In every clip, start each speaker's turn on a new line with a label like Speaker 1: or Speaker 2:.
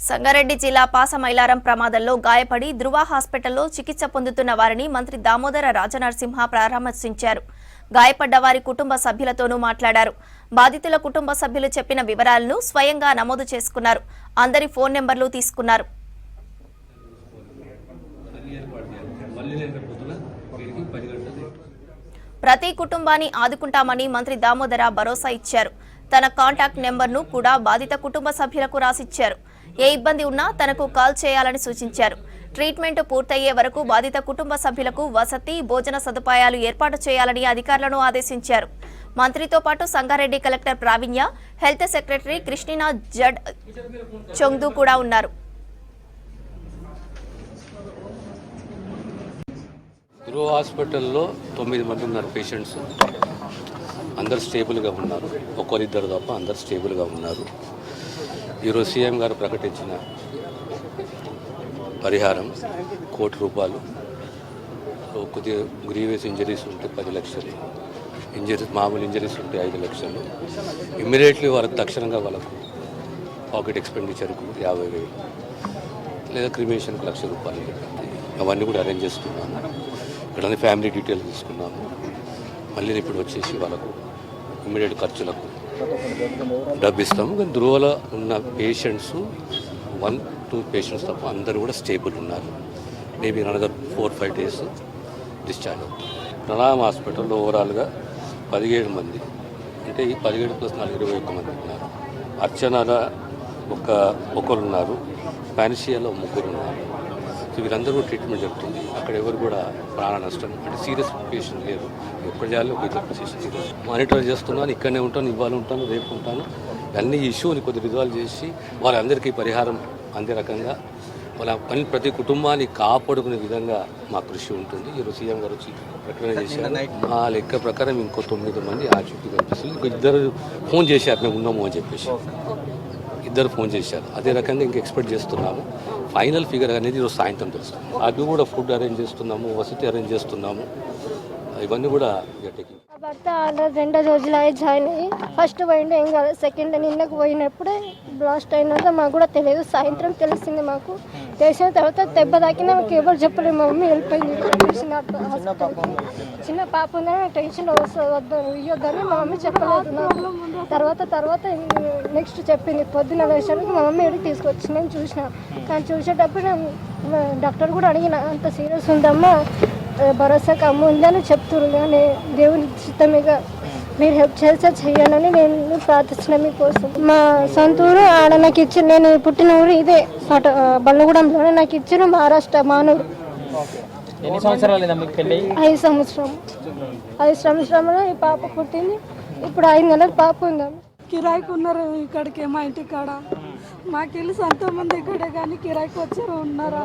Speaker 1: సంగారెడ్డి జిల్లా పాసమైలారం ప్రమాదంలో గాయపడి ధృవ హాస్పిటల్లో చికిత్స పొందుతున్న వారిని మంత్రి దామోదర రాజనరసింహ పరామర్శించారు. గాయపడ్డ వారి కుటుంబ సభ్యులతోనూ మాట్లాడారు. బాధితుల కుటుంబ సభ్యులు చెప్పిన వివరాలను స్వయంగా నమోదు చేసుకున్నారు. అందరి ఫోన్ నెంబర్లు తీసుకున్నారు. ప్రతి కుటుంబాన్ని ఆదుకుంటామని మంత్రి దామోదర భరోసా ఇచ్చారు. తన కాంటాక్ట్ నెంబర్ను కూడా బాధిత కుటుంబ సభ్యులకు రాసిచ్చారు. ఏ ఇబ్బంది ఉన్నా తనకు కాల్ చేయాలని సూచించారు. ట్రీట్మెంట్ పూర్తయ్యే వరకు బాధిత కుటుంబ సభ్యులకు వసతి, భోజన సదుపాయాలు ఏర్పాటు చేయాలని అధికారులను ఆదేశించారు. మంత్రితో పాటు Sangareddy collector Praveenya, health secretary Christina Z Chongthu కూడా ఉన్నారు.
Speaker 2: ధృవ హాస్పిటల్లో 9 మంది ఉన్నారు పేషెంట్స్. అందరు స్టేబుల్గా ఉన్నారు. ఒకరిద్దరు తప్ప అందరు స్టేబుల్గా ఉన్నారు. ఈరోజు సీఎం గారు ప్రకటించిన పరిహారం ₹1 కోటి. కొద్దిగా గ్రీవియస్ ఇంజరీస్ ఉంటే 10 లక్షలు, మామూలు ఇంజరీస్ ఉంటే 5 లక్షలు. ఇమ్మీడియట్లీ వాళ్ళకి తక్షణంగా వాళ్ళకు పాకెట్ ఎక్స్పెండిచర్కు 50,000 లేదా క్రిమేషన్కు ₹1,00,000 అవన్నీ కూడా అరేంజ్ చేస్తున్నాము. ఇక్కడ ఫ్యామిలీ డీటెయిల్స్ తీసుకున్నాము. మళ్ళీ ఇప్పుడు వచ్చేసి వాళ్ళకు ఇమ్మీడియట్ ఖర్చులకు డబ్బు ఇస్తాము. కానీ ధృవలో ఉన్న పేషెంట్స్ 1-2 పేషెంట్స్ తప్ప అందరూ కూడా స్టేబుల్ ఉన్నారు. మేబీ అనదర్ 4-5 days డిశ్చార్జ్ అవుతుంది. ప్రణామ్ హాస్పిటల్లో ఓవరాల్గా 17 మంది, అంటే ఈ 17 + 4 21 మంది ఉన్నారు. అర్చనలో ఒకరు ఉన్నారు. పానిషియాలో 3 ఉన్నారు. సో వీళ్ళందరూ ట్రీట్మెంట్ జరుగుతుంది. అక్కడ ఎవరు కూడా ప్రాణ నష్టం అంటే సీరియస్ పేషెంట్ లేరు. ఒక్కటి చేయాలి, ఒక ఇద్దరు పేషెంట్ సీరియస్. మానిటర్ చేస్తున్నాను. ఇక్కడనే ఉంటాను, ఇవాళ ఉంటాను, రేపు ఉంటాను. అన్ని ఇష్యూని కొద్దిగా రిజాల్వ్ చేసి వాళ్ళందరికీ పరిహారం అందే రకంగా వాళ్ళ పని ప్రతి కుటుంబాన్ని కాపాడుకునే విధంగా మా కృషి ఉంటుంది. ఈరోజు సీఎం గారు వచ్చి ప్రకటన చేశారు. మా లెక్క ప్రకారం ఇంకో 9 మంది ఆ చుట్టూ కనిపిస్తుంది. ఇంకో 2 ఫోన్ చేశారు, మేము ఉన్నాము అని చెప్పేసి 2 ఫోన్ చేశారు. అదే రకంగా ఇంక ఎక్స్పెక్ట్ చేస్తున్నాము. ఫైనల్ ఫిగర్ అనేది ఈరోజు సాయంత్రం తెలుస్తుంది. అది కూడా ఫుడ్ అరేంజ్ చేస్తున్నాము, వసతి అరేంజ్ చేస్తున్నాము. ఇవన్నీ కూడా
Speaker 3: భర్త 2 రోజులు జాయిన్ అయ్యి ఫస్ట్ పోయిండు, ఏం కాదు. సెకండ్ నిన్నకు పోయినప్పుడే బ్లాస్ట్ అయినంత మాకు కూడా తెలియదు. సాయంత్రం తెలిసింది మాకు. తెలిసిన తర్వాత దెబ్బ తాకినా మాకు ఎవరు చెప్పలేదు. మా మమ్మీ వెళ్ళిపోయింది. చిన్న పాప ఉందని టెన్షన్ వద్దు ఇవ్వద్దని మా మమ్మీ చెప్పలేదు నాకు. తర్వాత నెక్స్ట్ చెప్పింది. పొద్దున్న వేసరికి మా మమ్మీ ఎడికి తీసుకొచ్చి నేను చూసిన. కానీ చూసేటప్పుడు డాక్టర్ కూడా అడిగిన, అంత సీరియస్ ఉందమ్మా, భరోసాకు అమ్మ ఉందని చెప్తున్నారు. కానీ దేవుని చిత్తమేగా మీరు హెల్ప్ చేస్తే చెయ్యాలని నేను ప్రార్థించిన మీకోసం. మా సొంతూరు ఆడ నాకు ఇచ్చిన, నేను పుట్టిన ఊరు ఇదే బల్లగూడెంలోనే నాకు ఇచ్చిన మహారాష్ట్ర మానూరు. 5 సంవత్సరంలో ఈ పాప పుట్టింది. ఇప్పుడు 5 నెలల పాప ఉందాం.
Speaker 4: కిరాయికి ఉన్నారు ఇక్కడికి, మా ఇంటి కాడ. మాకెళ్ళి సొంత మంది ఇక్కడే, కానీ కిరాయికి వచ్చారు ఉన్నారా.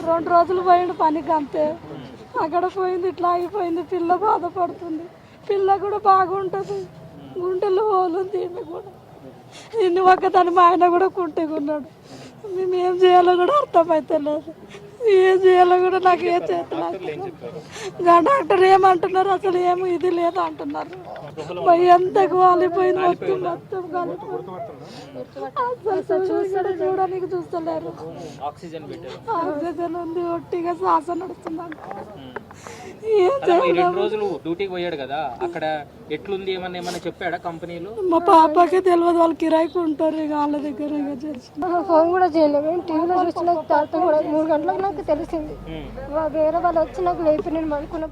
Speaker 4: 2 రోజులు పోయిండు పనికి, అంతే. అక్కడ పోయింది, ఇట్లా అయిపోయింది. పిల్ల బాధపడుతుంది. పిల్ల కూడా బాగుంటుంది. గుంటెలో పోలుంది ఈయన కూడా. ఇన్ని ఒక్కదాన్ని మా ఆయన కూడా కుంటుకున్నాడు. మేము ఏం చేయాలో కూడా అర్థమైతలేదు. ఏం చేయాలో కూడా నాకు ఏ చేతులు. డాక్టర్ ఏమంటున్నారు, అసలు ఏమో ఇది లేదు అంటున్నారు. ఎంత కాలిపోయింది, మొత్తం కాలిపోయింది. అసలు చూడడానికి చూస్తలేరు. ఆక్సిజన్ ఉంది, ఒట్టిగా శ్వాస నడుస్తుందంట.
Speaker 5: డ్యూటీకి పోయాడు కదా, అక్కడ ఎట్లుంది ఏమన్నా చెప్పాడా కంపెనీలో?
Speaker 4: మా పాపకే తెలియదు, వాళ్ళు కిరాయికి ఉంటారు. ఇక వాళ్ళ దగ్గర
Speaker 3: ఫోన్ కూడా చేయలేదు. టీవీలో చూసిన తర్వాత కూడా 3 గంటలకు నాకు తెలిసింది. వేరే వాళ్ళు వచ్చి నాకు లేపి నేను అనుకున్నా.